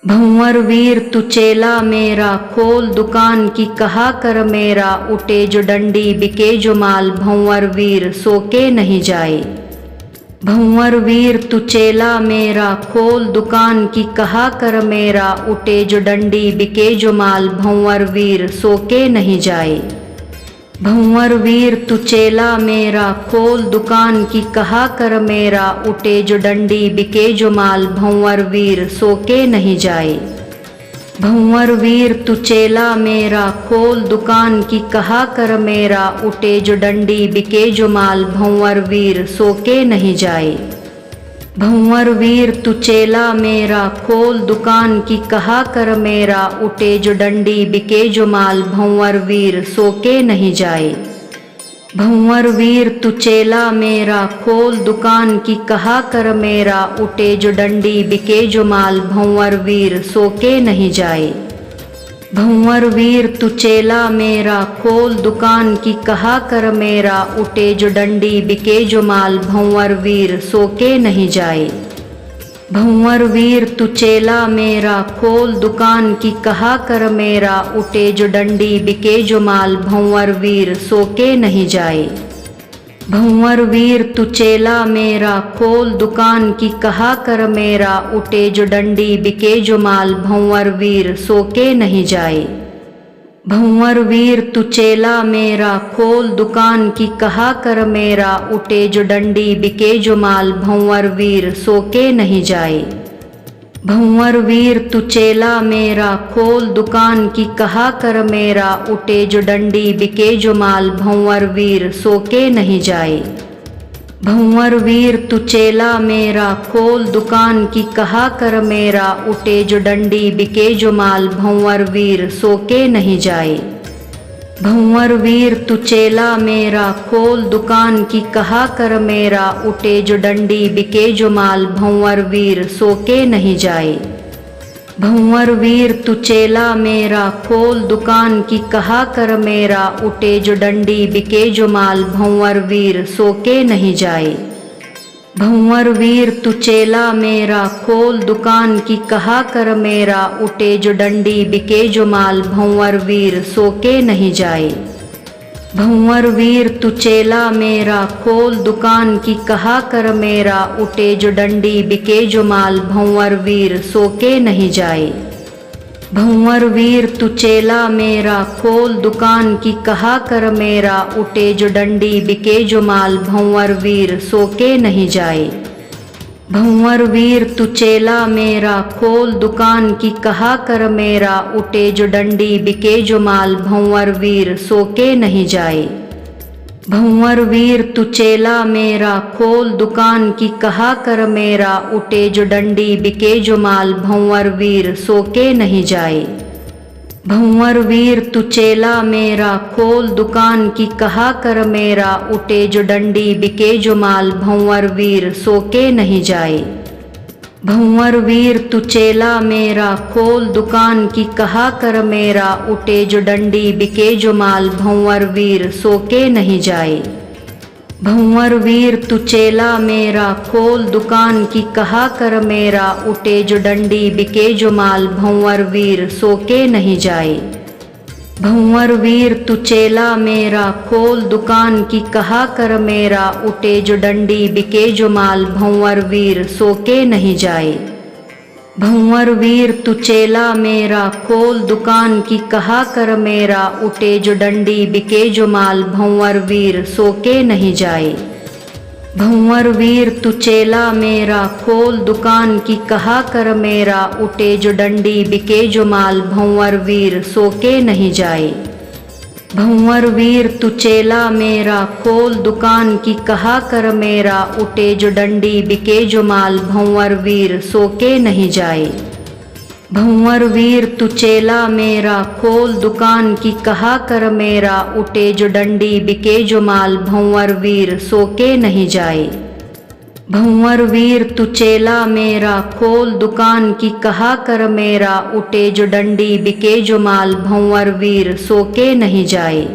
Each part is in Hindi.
भंवर वीर तू चेला मेरा, खोल दुकान की कहा कर मेरा, उठे जो डंडी बिके जो माल, भंवर वीर सोके नहीं जाए। भंवर वीर तू चेला मेरा, खोल दुकान की कहा कर मेरा, उठे जो डंडी बिके जो माल, भंवर वीर सोके नहीं जाए। भंवर वीर तू चेला मेरा, खोल दुकान की कहा कर मेरा, उठे जो डंडी बिके जो माल, भंवर वीर सोके नहीं जाए। भंवर वीर तू चेला मेरा, खोल दुकान की कहा कर मेरा, उठे जो डंडी बिके जो माल, भंवर वीर सोके नहीं जाए। भंवर वीर तू चेला मेरा, खोल दुकान की कहा कर मेरा, उठे जो डंडी बिके जो माल, भंवर वीर सोके नहीं जाए। भंवर वीर तू चेला मेरा, खोल दुकान की कहा कर मेरा, उठे जो डंडी बिके जो माल, भंवर वीर सोके नहीं जाए। भंवर वीर तू चेला मेरा, खोल दुकान की कहा कर मेरा, उठे जो डंडी बिके जो माल, भंवर वीर सोके नहीं जाए। भंवर वीर तू चेला मेरा, खोल दुकान की कहा कर मेरा, उठे जो डंडी बिके जो माल, भंवर वीर सोके नहीं जाए। भंवर वीर तू चेला मेरा, खोल दुकान की कहा कर मेरा, उठे जो डंडी बिके जो माल, भंवर वीर सोके नहीं जाए। भंवर वीर तू चेला मेरा, खोल दुकान की कहा कर मेरा, उठे जो डंडी बिके जो माल, भंवर वीर सोके नहीं जाए। भंवर वीर तू चेला मेरा, खोल दुकान की कहा कर मेरा, उठे जो डंडी बिके जो माल, भंवर वीर सोके नहीं जाए। भंवर वीर तू चेला मेरा, खोल दुकान की कहा कर मेरा, उठे जो डंडी बिके जो माल, भंवर वीर सोके नहीं जाए। भंवर वीर तू चेला मेरा, खोल दुकान की कहा कर मेरा, उठे जो डंडी बिके जो माल, भंवर वीर सोके नहीं जाए। भंवर वीर तू चेला मेरा, खोल दुकान की कहा कर मेरा, उठे जो डंडी बिके जो माल, भंवर वीर सोके नहीं जाए। भंवर वीर तू चेला मेरा, खोल दुकान की कहा कर मेरा, उठे जो डंडी बिके जो माल, भंवर वीर सोके नहीं जाए। भंवर वीर तू चेला मेरा, खोल दुकान की कहा कर मेरा, उठे जो डंडी बिके जो माल, भंवर वीर सोके नहीं जाए। भंवर वीर तू चेला मेरा, खोल दुकान की कहा कर मेरा, उठे जो डंडी बिके जो माल, भंवर वीर सोके नहीं जाए। भंवर वीर तू चेला मेरा, खोल दुकान की कहा कर मेरा, उठे जो डंडी बिके जो माल, भंवर वीर सोके नहीं जाए। भंवर वीर तू चेला मेरा, खोल दुकान की कहा कर मेरा, उठे जो डंडी बिके जो माल, भंवर वीर सोके नहीं जाए। भंवर वीर तू चेला मेरा, खोल दुकान की कहा कर मेरा, उठे जो डंडी बिके जो माल, भंवर वीर सोके नहीं जाए। भंवर वीर तू चेला मेरा, खोल दुकान की कहा कर मेरा, उठे जो डंडी बिके जो माल, भंवर वीर सोके नहीं जाए। भंवर वीर तू चेला मेरा, खोल दुकान की कहा कर मेरा, उठे जो डंडी बिके जो माल, भंवर वीर सोके नहीं जाए। भंवर वीर तू चेला मेरा, खोल दुकान की कहा कर मेरा, उठे जो डंडी बिके जो माल, भंवर वीर सोके नहीं जाए। भंवर वीर तू चेला मेरा, खोल दुकान की कहा कर मेरा, उठे जो डंडी बिके जो माल, भंवर वीर सोके नहीं जाए। भंवर वीर तू चेला मेरा, खोल दुकान की कहा कर मेरा, उठे जो डंडी बिके जो माल, भंवर वीर सोके नहीं जाए। भंवर वीर तू चेला मेरा, खोल दुकान की कहा कर मेरा, उठे जो डंडी बिके जो माल, भंवर वीर सोके नहीं जाए। भंवर वीर तू चेला मेरा, खोल दुकान की कहा कर मेरा, उठे जो डंडी बिके जो माल, भंवर वीर सोके नहीं जाए। भंवर वीर तू चेला मेरा, खोल दुकान की कहा कर मेरा, उठे जो डंडी बिके जो माल, भंवर वीर सोके नहीं जाए।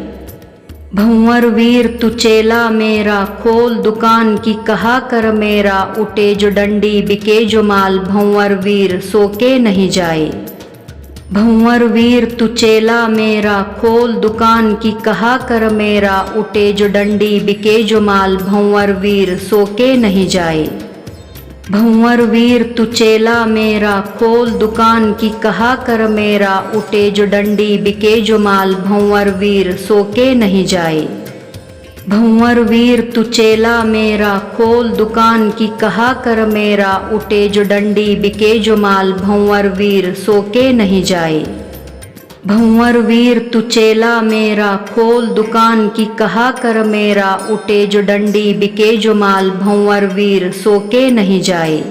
भंवर वीर तू चेला मेरा, खोल दुकान की कहा कर मेरा, उठे जो डंडी बिके जो माल, भंवर वीर सो के नहीं जाए। भंवर वीर तू चेला मेरा, खोल दुकान की कहा कर मेरा, उठे जो डंडी बिके जो माल, भंवर वीर सो के नहीं जाए। भंवर वीर तू चेला मेरा, खोल दुकान की कहा कर मेरा, उठे जो डंडी बिके जो माल, भंवर वीर सो के नहीं जाए। भंवर वीर तू चेला मेरा, खोल दुकान की कहा कर मेरा, उठे जो डंडी बिके जो माल, भंवर वीर सो के नहीं जाए। भंवर वीर तू चेला मेरा, खोल दुकान की कहा कर मेरा, उठे जो डंडी बिके जो माल, भंवर वीर सो के नहीं जाए।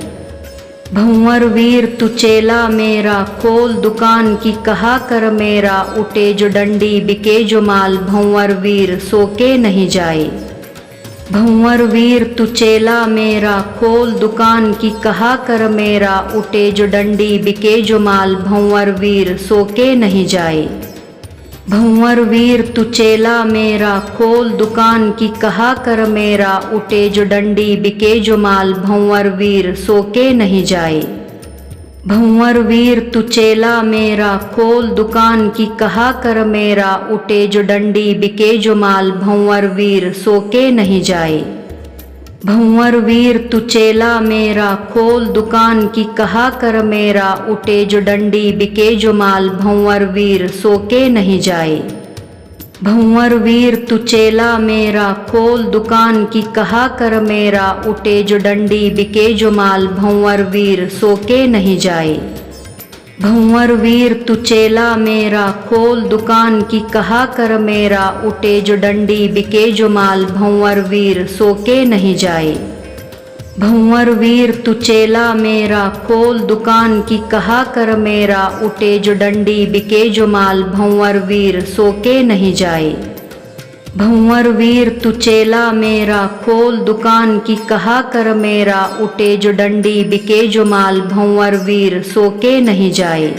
भंवर वीर तू चेला मेरा, खोल दुकान की कहा कर मेरा, उठे जो डंडी बिके जो माल, भंवर वीर सो के नहीं जाए। भंवर वीर तू चेला मेरा, खोल दुकान की कहा कर मेरा, उठे जो डंडी बिके जो माल, भंवर वीर सो के नहीं जाए। भंवर वीर तू चेला मेरा, खोल दुकान की कहा कर मेरा, उठे जो डंडी बिके जो माल, भंवर वीर सो के नहीं जाए। भंवर वीर तू चेला मेरा, खोल दुकान की कहा कर मेरा, उठे जो डंडी बिके जो माल, भंवर वीर सो के नहीं जाए। भंवर वीर तू चेला मेरा, खोल दुकान की कहा कर मेरा, उठे जो डंडी बिके जो माल, भंवर वीर सो के नहीं जाए। भंवर वीर तू चेला मेरा, खोल दुकान की कहा कर मेरा, उठे जो डंडी बिके जो माल, भंवर वीर सो के नहीं जाए। भंवर वीर तू चेला मेरा, खोल दुकान की कहा कर मेरा, उठे जो डंडी बिके जो माल, भंवर वीर सो के नहीं जाए। भंवर वीर तू चेला मेरा, खोल दुकान की कहा कर मेरा, उठे जो डंडी बिके जो माल, भंवर वीर सो के नहीं जाए। भंवर वीर तू चेला मेरा, खोल दुकान की कहा कर मेरा, उठे जो डंडी बिके जो माल, भंवर वीर सो के नहीं जाए।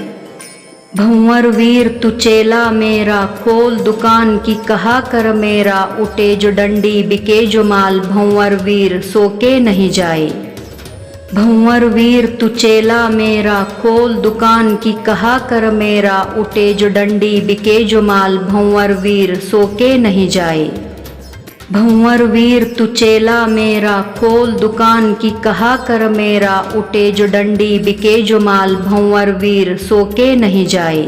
भंवर वीर तू चेला मेरा, खोल दुकान की कहा कर मेरा, उठे जो डंडी बिके जो माल, भंवर वीर सो के नहीं जाए। भंवर वीर तू चेला मेरा, खोल दुकान की कहा कर मेरा, उठे जो डंडी बिके जो माल, भंवर वीर सो के नहीं जाए। भंवर वीर तू चेला मेरा, खोल दुकान की कहा कर मेरा, उठे जो डंडी बिके जो माल, भंवर वीर सो के नहीं जाए।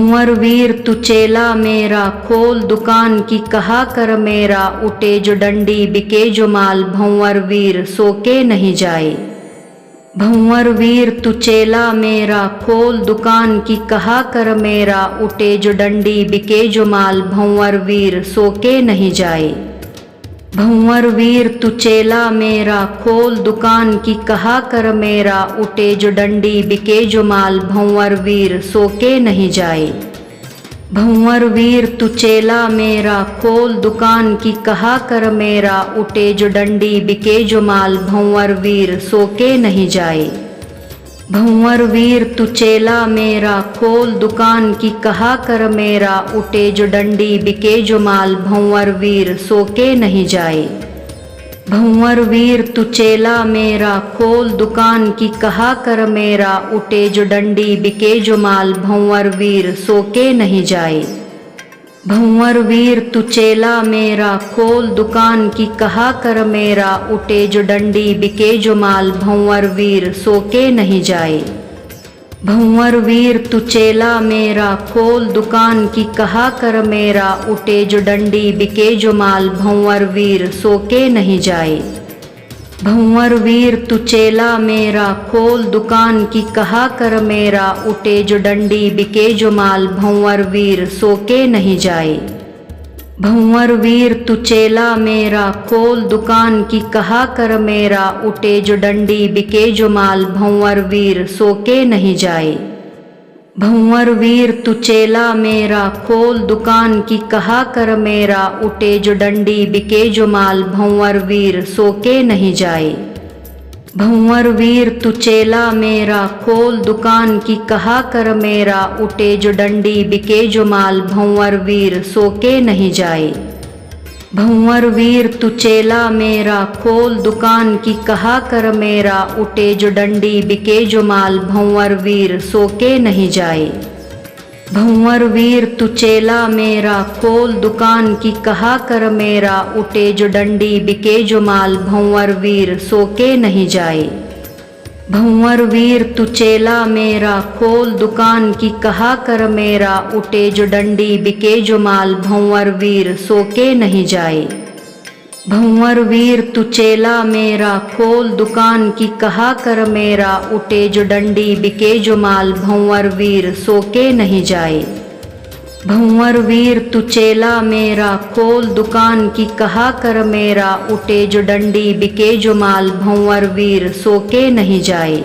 भंवर वीर तू चेला मेरा, खोल दुकान की कहा कर मेरा, उठे जो डंडी बिके जो माल, भंवर वीर सो के नहीं जाए। भंवर वीर तू चेला मेरा, खोल दुकान की कहा कर मेरा, उठे जो डंडी बिके जो माल, भंवर वीर सो के नहीं जाए। भंवर वीर तू चेला मेरा, खोल दुकान की कहा कर मेरा, उठे जो डंडी बिके जो माल, भंवर वीर सो के नहीं जाए। भंवर वीर तू चेला मेरा, खोल दुकान की कहा कर मेरा, उठे जो डंडी बिके जो माल, भंवर वीर सो के नहीं जाए। भंवर वीर तू चेला मेरा, खोल दुकान की कहा कर मेरा, उठे जो डंडी बिके जो माल, भंवर वीर सो के नहीं जाए। भंवर वीर तू चेला मेरा, खोल दुकान की कहा कर मेरा, उठे जो डंडी बिके जो माल, भंवर वीर सो के नहीं जाए। भंवर वीर तू चेला मेरा, खोल दुकान की कहा कर मेरा, उठे जो डंडी बिके जो माल, भंवर वीर सो के नहीं जाए। भंवर वीर तू चेला मेरा, खोल दुकान की कहा कर मेरा, उठे जो डंडी बिके जो माल, भंवर वीर सो के नहीं जाए। भंवर वीर तू चेला मेरा, खोल दुकान की कहा कर मेरा, उठे जो डंडी बिके जो माल, भंवर वीर सो के नहीं जाए। भंवर वीर तू चेला मेरा, खोल दुकान की कहा कर मेरा, उठे जो डंडी बिके जो माल, भंवर वीर सो के नहीं जाए। भंवर वीर तू चेला मेरा, खोल दुकान की कहा कर मेरा, उठे जो डंडी बिके जो माल, भंवर वीर सो के नहीं जाए। भंवर वीर तू चेला मेरा, खोल दुकान की कहा कर मेरा, उठे जो डंडी बिके जो माल, भंवर वीर सो के नहीं जाए। भंवर वीर तू चेला मेरा, खोल दुकान की कहा कर मेरा, उठे जो डंडी बिके जो माल, भंवर वीर सो के नहीं जाए। भंवर वीर तू चेला मेरा, खोल दुकान की कहा कर मेरा, उठे जो डंडी बिके जो माल, भंवर वीर सो के नहीं जाए। भंवर वीर तू चेला मेरा, खोल दुकान की कहा कर मेरा, उठे जो डंडी बिके जो माल, भंवर वीर सो के नहीं जाए। भंवर वीर तू चेला मेरा, खोल दुकान की कहा कर मेरा, उठे जो डंडी बिके जो माल, भंवर वीर सो के नहीं जाए। भंवर वीर तू चेला मेरा, खोल दुकान की कहा कर मेरा, उठे जो डंडी बिके जो माल, भंवर वीर सो के नहीं जाए।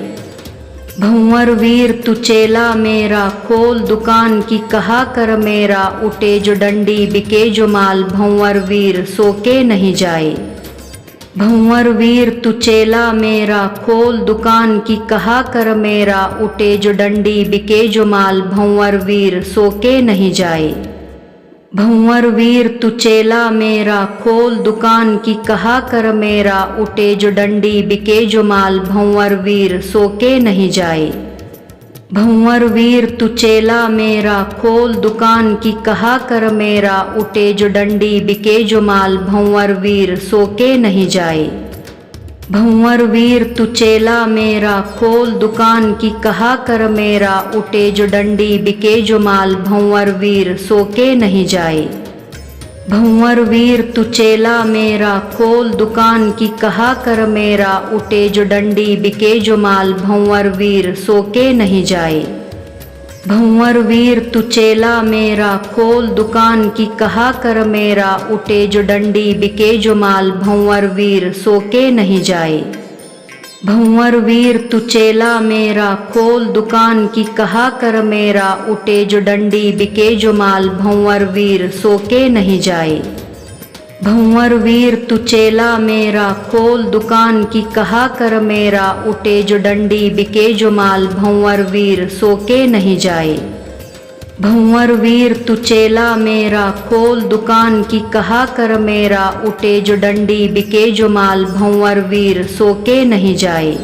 भंवर वीर तू चेला मेरा, खोल दुकान की कहा कर मेरा, उठे जो डंडी बिके जो माल, भंवर वीर सो के नहीं जाए। भंवर वीर तू चेला मेरा, खोल दुकान की कहा कर मेरा, उठे जो डंडी बिके जो माल, भंवर वीर सो के नहीं जाए। भंवर वीर तू चेला मेरा, खोल दुकान की कहा कर मेरा, उठे जो डंडी बिके जो माल, भंवर वीर सो के नहीं जाए। भंवर वीर तू चेला मेरा, खोल दुकान की कहा कर मेरा, उठे जो डंडी बिके जो माल, भंवर वीर सो के नहीं जाए। भंवर वीर तू चेला मेरा, खोल दुकान की कहा कर मेरा, उठे जो डंडी बिके जो माल, भंवर वीर सो के नहीं जाए। भंवर वीर तू चेला मेरा, खोल दुकान की कहा कर मेरा, उठे जो डंडी बिके जो माल, भंवर वीर सो के नहीं जाए। भंवर वीर तू चेला मेरा, खोल दुकान की कहा कर मेरा, उठे जो डंडी बिके जो माल, भंवर वीर सो के नहीं जाए। भंवर वीर तू चेला मेरा, खोल दुकान की कहा कर मेरा, उठे जो डंडी बिके जो माल, भंवर वीर सो के नहीं जाए। भंवर वीर तू चेला मेरा, खोल दुकान की कहा कर मेरा, उठे जो डंडी बिके जो माल, भंवर वीर सो के नहीं जाए। भंवर वीर तू चेला मेरा, खोल दुकान की कहा कर मेरा, उठे जो डंडी बिके जो माल, भंवर वीर सो के नहीं जाए।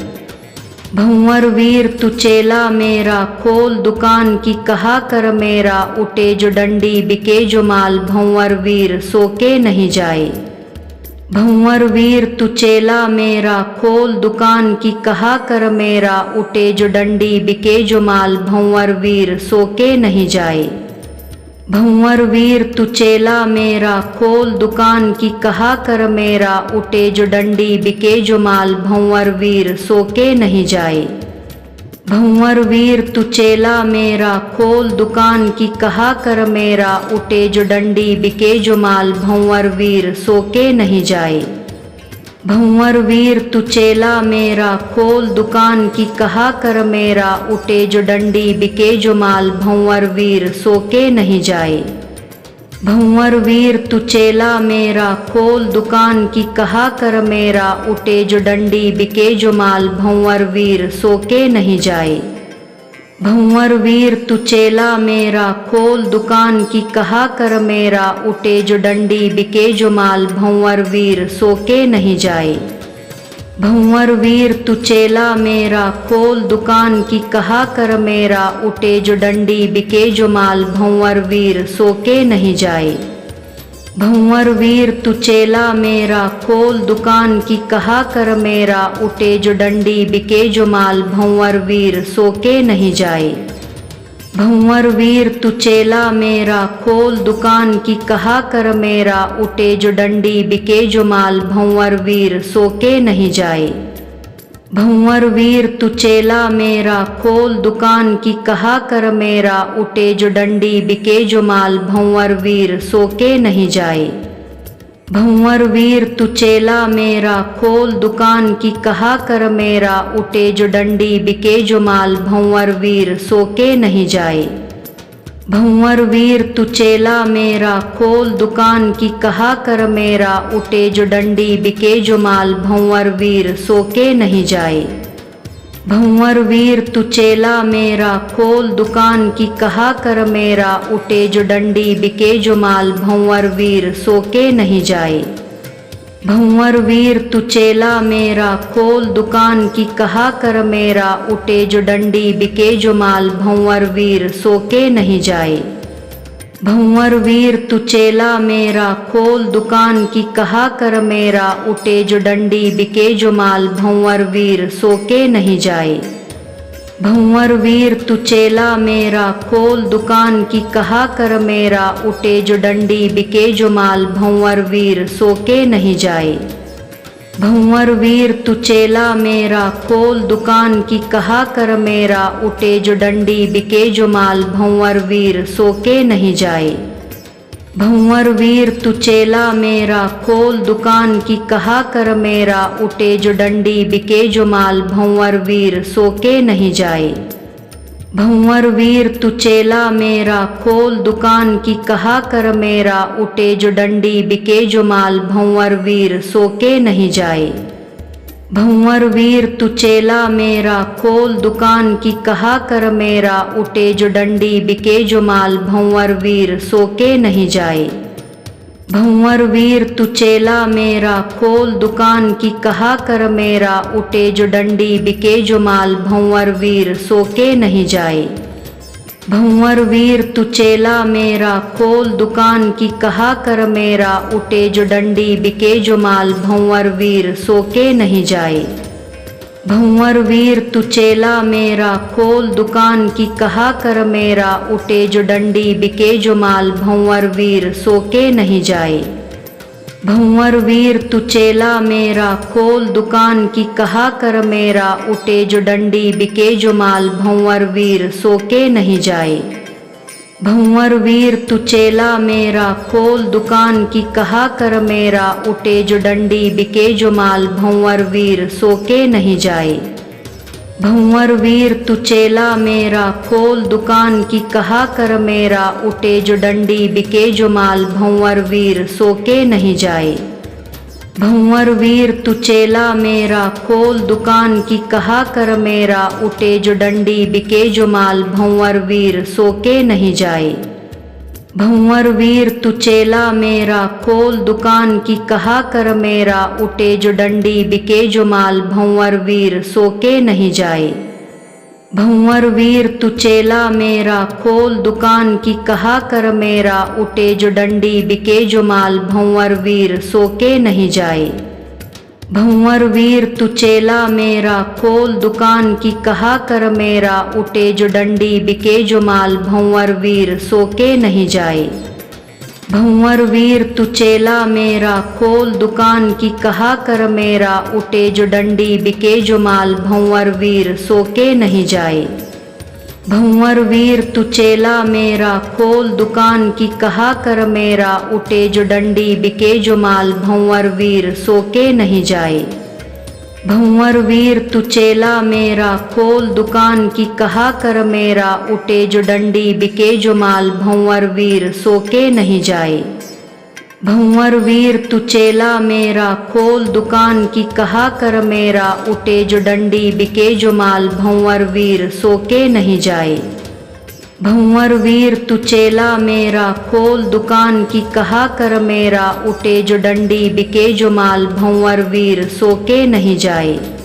भंवर वीर तू चेला मेरा, खोल दुकान की कहा कर मेरा, उठे जो डंडी बिके जो माल, भंवर वीर सो के नहीं जाए। भंवर वीर तू चेला मेरा, खोल दुकान की कहा कर मेरा, उठे जो डंडी बिके जो माल, भंवर वीर सो के नहीं जाए। भंवर वीर तू चेला मेरा, खोल दुकान की कहा कर मेरा, उठे जो डंडी बिके जो माल, भंवर वीर सो के नहीं जाए। भंवर वीर तू चेला मेरा, खोल दुकान की कहा कर मेरा, उठे जो डंडी बिके जो माल, भंवर वीर सो के नहीं जाए। भंवर वीर तू चेला मेरा, खोल दुकान की कहा कर मेरा, उठे जो डंडी बिके जो माल, भंवर वीर सो के नहीं जाए। भंवर वीर तू चेला मेरा, खोल दुकान की कहा कर मेरा, उठे जो डंडी बिके जो माल, भंवर वीर सो के नहीं जाए। भंवर वीर तू चेला मेरा, खोल दुकान की कहा कर मेरा, उठे जो डंडी बिके जो माल, भंवर वीर सो के नहीं जाए। भंवर वीर तू चेला मेरा, खोल दुकान की कहा कर मेरा, उठे जो डंडी बिके जो माल, भंवर वीर सो के नहीं जाए। भंवर वीर तू चेला मेरा, खोल दुकान की कहा कर मेरा, उठे जो डंडी बिके जो माल, भंवर वीर सो के नहीं जाए। भंवर वीर तू चेला मेरा, खोल दुकान की कहा कर मेरा, उठे जो डंडी बिके जो माल, भंवर वीर सो के नहीं जाए। भंवर वीर तू चेला मेरा, खोल दुकान की कहा कर मेरा, उठे जो डंडी बिके जो माल, भंवर वीर सो के नहीं जाए। भंवर वीर तू चेला मेरा, खोल दुकान की कहा कर मेरा, उठे जो डंडी बिके जो माल, भंवर वीर सो के नहीं जाए। भंवर वीर तू चेला मेरा, खोल दुकान की कहा कर मेरा, उठे जो डंडी बिके जो माल, भंवर वीर सो के नहीं जाए। भंवर वीर तू चेला मेरा, खोल दुकान की कहा कर मेरा, उठे जो डंडी बिके जो माल, भंवर वीर सो के नहीं जाए। भंवर वीर तू चेला मेरा, खोल दुकान की कहा कर मेरा, उठे जो डंडी बिके जो माल, भंवर वीर सो के नहीं जाए। भंवर वीर तू चेला मेरा, खोल दुकान की कहा कर मेरा, उठे जो डंडी बिके जो माल, भंवर वीर सो के नहीं जाए। भंवर वीर तू चेला मेरा, खोल दुकान की कहा कर मेरा, उठे जो डंडी बिके जो माल, भंवर वीर सो के नहीं जाए। भंवर वीर तू चेला मेरा, खोल दुकान की कहा कर मेरा, उठे जो डंडी बिके जो माल, भंवर वीर सो के नहीं जाए। भंवर वीर तू चेला मेरा, खोल दुकान की कहा कर मेरा, उठे जो डंडी बिके जो माल, भंवर वीर सो के नहीं जाए। भंवर वीर तू चेला मेरा, खोल दुकान की कहा कर मेरा, उठे जो डंडी बिके जो माल, भंवर वीर सो के नहीं जाए। भंवर वीर तू चेला मेरा, खोल दुकान की कहा कर मेरा, उठे जो डंडी बिके जो माल, भंवर वीर सो के नहीं जाए। भंवर वीर तू चेला मेरा, खोल दुकान की कहा कर मेरा, उठे जो डंडी बिके जो माल, भंवर वीर सो के नहीं जाए। भंवर वीर तू चेला मेरा, खोल दुकान की कहा कर मेरा, उठे जो डंडी बिके जो माल, भंवर वीर सो के नहीं जाए। भंवर वीर तू चेला मेरा, खोल दुकान की कहा कर मेरा, उठे जो डंडी बिके जो माल, भंवर वीर सो के नहीं जाए। भंवर वीर तू चेला मेरा, खोल दुकान की कहा कर मेरा, उठे जो डंडी बिके जो माल, भंवर वीर सो के नहीं जाए। भंवर वीर तू चेला मेरा, खोल दुकान की कहा कर मेरा, उठे जो डंडी बिके जो माल, भंवर वीर सो के नहीं जाए। भंवर वीर तू चेला मेरा, खोल दुकान की कहा कर मेरा, उठे जो डंडी बिके जो माल, भंवर वीर सो के नहीं जाए। भंवर वीर तू चेला मेरा, खोल दुकान की कहा कर मेरा, उठे जो डंडी बिके जो माल, भंवर वीर सो के नहीं जाए। भंवर वीर तू चेला मेरा, खोल दुकान की कहा कर मेरा, उठे जो डंडी बिके जो माल, भंवर वीर सो के नहीं जाए। भंवर वीर तू चेला मेरा, खोल दुकान की कहा कर मेरा, उठे जो डंडी बिके जो माल, भंवर वीर सो के नहीं जाए। भंवर वीर तू चेला मेरा, खोल दुकान की कहा कर मेरा, उठे जो डंडी बिके जो माल, भंवर वीर सो के नहीं जाए। भंवर वीर तू चेला मेरा, खोल दुकान की कहा कर मेरा, उठे जो डंडी बिके जो माल, भंवर वीर सो के नहीं जाए। भंवर वीर तू चेला मेरा, खोल दुकान की कहा कर मेरा, उठे जो डंडी बिके जो माल, भंवर वीर सो के नहीं जाए। भंवर वीर तू चेला मेरा, खोल दुकान की कहा कर मेरा, उठे जो डंडी बिके जो माल, भंवर वीर सो के नहीं जाए। भंवर वीर तू चेला मेरा, खोल दुकान की कहा कर मेरा, उठे जो डंडी बिके जो माल, भंवर वीर सो के नहीं जाए। भंवर वीर तू चेला मेरा, खोल दुकान की कहा कर मेरा, उठे जो डंडी बिके जो माल, भंवर वीर सो के नहीं जाए।